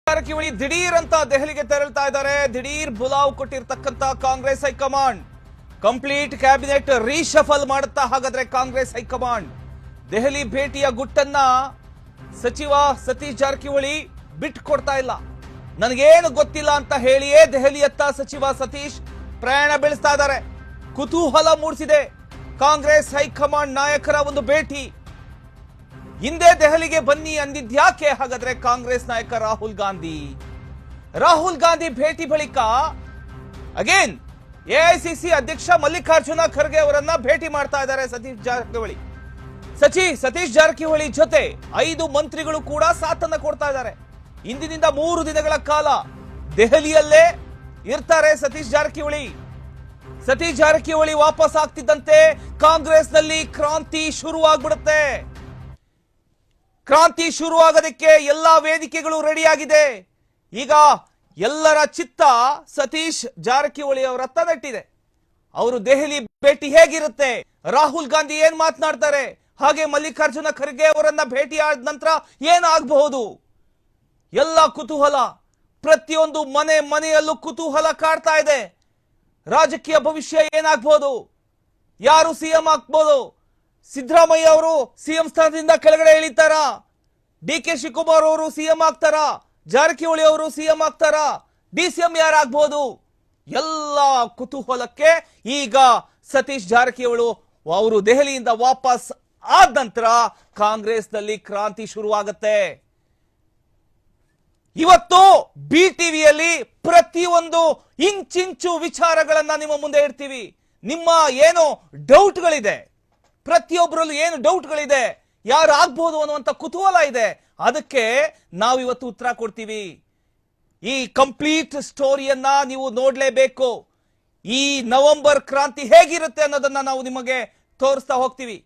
ಜಾರಕಿಹೊಳಿ ದಿಢೀರ್ ಅಂತ ದೆಹಲಿಗೆ ತೆರಳ್ತಾ ಇದ್ದಾರೆ. ದಿಢೀರ್ ಬುಲಾವ್ ಕೊಟ್ಟಿರ್ತಕ್ಕಂತ Congress high command complete cabinet reshuffle ಮಾಡುತ್ತಾ ಹಾಗಾದ್ರೆ ಕಾಂಗ್ರೆಸ್ ಹೈಕಮಾಂಡ್ ದೆಹಲಿ ಭೇಟಿಯ ಗುಟ್ಟನ್ನ ಸಚಿವ ಸತೀಶ್ ಜಾರಕಿಹೊಳಿ ಬಿಟ್ಕೊಡ್ತಾ ಇಲ್ಲ. ನನಗೇನು ಗೊತ್ತಿಲ್ಲ ಅಂತ ಹೇಳಿಯೇ ದೆಹಲಿಯತ್ತ ಸಚಿವ ಸತೀಶ್ ಪ್ರಯಾಣ ಬೆಳೆಸ್ತಾ ಇದ್ದಾರೆ. ಕುತೂಹಲ ಮೂಡಿಸಿದೆ ಕಾಂಗ್ರೆಸ್ ಹೈಕಮಾಂಡ್ ನಾಯಕರ ಒಂದು ಭೇಟಿ. ಹಿಂದೆ ದೆಹಲಿಗೆ ಬನ್ನಿ ಅಂದಿದ್ಯಾಕೆ ಹಾಗಾದ್ರೆ ಕಾಂಗ್ರೆಸ್ ನಾಯಕ ರಾಹುಲ್ ಗಾಂಧಿ ಭೇಟಿ ಬಳಿಕ ಅಗೇನ್ ಎಐಸಿಸಿ ಅಧ್ಯಕ್ಷ ಮಲ್ಲಿಕಾರ್ಜುನ ಖರ್ಗೆ ಅವರನ್ನ ಭೇಟಿ ಮಾಡ್ತಾ ಇದ್ದಾರೆ ಸತೀಶ್ ಜಾರಕಿಹೊಳಿ. ಸತೀಶ್ ಜಾರಕಿಹೊಳಿ ಜೊತೆ 5 ಮಂತ್ರಿಗಳು ಕೂಡ ಸಾಥನ್ನ ಕೊಡ್ತಾ ಇದ್ದಾರೆ. ಇಂದಿನಿಂದ 3 ದಿನಗಳ ಕಾಲ ದೆಹಲಿಯಲ್ಲೇ ಇರ್ತಾರೆ ಸತೀಶ್ ಜಾರಕಿಹೊಳಿ ವಾಪಸ್ ಆಗ್ತಿದ್ದಂತೆ ಕಾಂಗ್ರೆಸ್ನಲ್ಲಿ ಕ್ರಾಂತಿ ಶುರುವಾಗ್ಬಿಡುತ್ತೆ. ಕ್ರಾಂತಿ ಶುರುವಾಗೋದಕ್ಕೆ ಎಲ್ಲಾ ವೇದಿಕೆಗಳು ರೆಡಿಯಾಗಿದೆ. ಈಗ ಎಲ್ಲರ ಚಿತ್ತ ಸತೀಶ್ ಜಾರಕಿಹೊಳಿ ಅವರತ್ತ ನೆಟ್ಟಿದೆ. ಅವರು ದೆಹಲಿ ಭೇಟಿ ಹೇಗಿರುತ್ತೆ, ರಾಹುಲ್ ಗಾಂಧಿ ಏನ್ ಮಾತನಾಡ್ತಾರೆ, ಹಾಗೆ ಮಲ್ಲಿಕಾರ್ಜುನ ಖರ್ಗೆ ಅವರನ್ನ ಭೇಟಿ ಆದ ನಂತರ ಏನಾಗಬಹುದು ಎಲ್ಲ ಕುತೂಹಲ. ಪ್ರತಿಯೊಂದು ಮನೆಯಲ್ಲೂ ಕುತೂಹಲ ಕಾಡ್ತಾ ಇದೆ. ರಾಜಕೀಯ ಭವಿಷ್ಯ ಏನಾಗಬಹುದು, ಯಾರು ಸಿಎಂ ಆಗ್ಬಹುದು, ಸಿದ್ದರಾಮಯ್ಯ ಅವರು ಸಿಎಂ ಸ್ಥಾನದಿಂದ ಕೆಳಗಡೆ ಇಳಿತಾರಾ, ಡಿಕೆ ಶಿವಕುಮಾರ್ ಅವರು ಸಿಎಂ ಆಗ್ತಾರಾ, ಜಾರಕಿಹೊಳಿ ಅವರು ಸಿಎಂ ಆಗ್ತಾರಾ, ಡಿಸಿಎಂ ಯಾರಾಗಬಹುದು, ಎಲ್ಲ ಕುತೂಹಲಕ್ಕೆ ಈಗ ಸತೀಶ್ ಜಾರಕಿಹೊಳಿ ಅವರು ದೆಹಲಿಯಿಂದ ವಾಪಸ್ ಆದ ನಂತರ ಕಾಂಗ್ರೆಸ್ನಲ್ಲಿ ಕ್ರಾಂತಿ ಶುರುವಾಗುತ್ತೆ. ಇವತ್ತು ಬಿಟಿವಿಯಲ್ಲಿ ಪ್ರತಿಯೊಂದು ಇಂಚಿಂಚು ವಿಚಾರಗಳನ್ನ ನಿಮ್ಮ ಮುಂದೆ ಇಡ್ತೀವಿ. ನಿಮ್ಮ ಏನು ಡೌಟ್ಗಳಿದೆ, ಪ್ರತಿಯೊಬ್ಬರಲ್ಲೂ ಏನು ಡೌಟ್ಗಳಿದೆ, ಯಾರಾಗಬಹುದು ಅನ್ನುವಂಥ ಕುತೂಹಲ ಇದೆ, ಅದಕ್ಕೆ ನಾವು ಇವತ್ತು ಉತ್ತರ ಕೊಡ್ತೀವಿ. ಈ ಕಂಪ್ಲೀಟ್ ಸ್ಟೋರಿಯನ್ನ ನೀವು ನೋಡ್ಲೇಬೇಕು. ಈ ನವೆಂಬರ್ ಕ್ರಾಂತಿ ಹೇಗಿರುತ್ತೆ ಅನ್ನೋದನ್ನ ನಾವು ನಿಮಗೆ ತೋರಿಸ್ತಾ ಹೋಗ್ತೀವಿ.